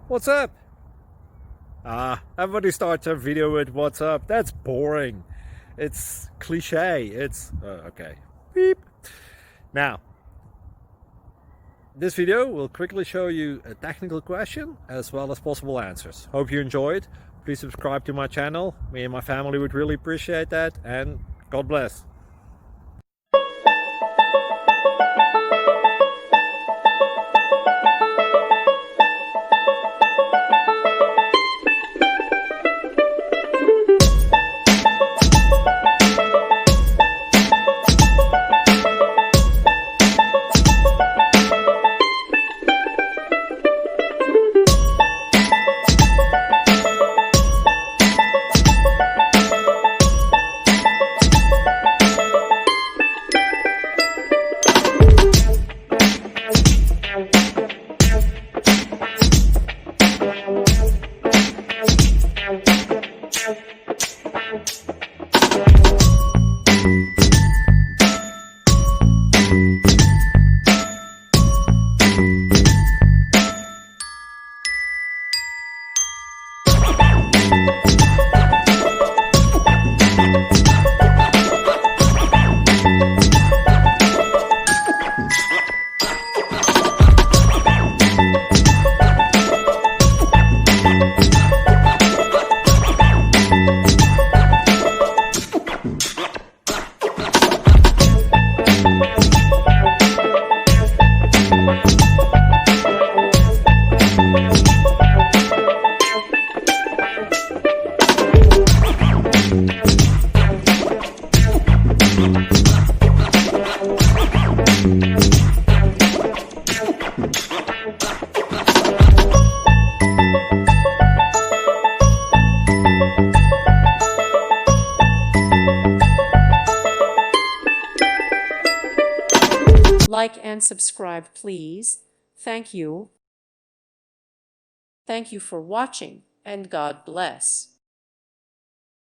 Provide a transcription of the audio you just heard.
What's up? Everybody starts their video with what's up. That's boring. It's cliche. It's okay. Beep. Now, this video will quickly show you a technical question as well as possible answers. Hope you enjoyed. Please subscribe to my channel. Me and my family would really appreciate that, and God bless. Like and subscribe, please. Thank you. Thank you for watching, and God bless.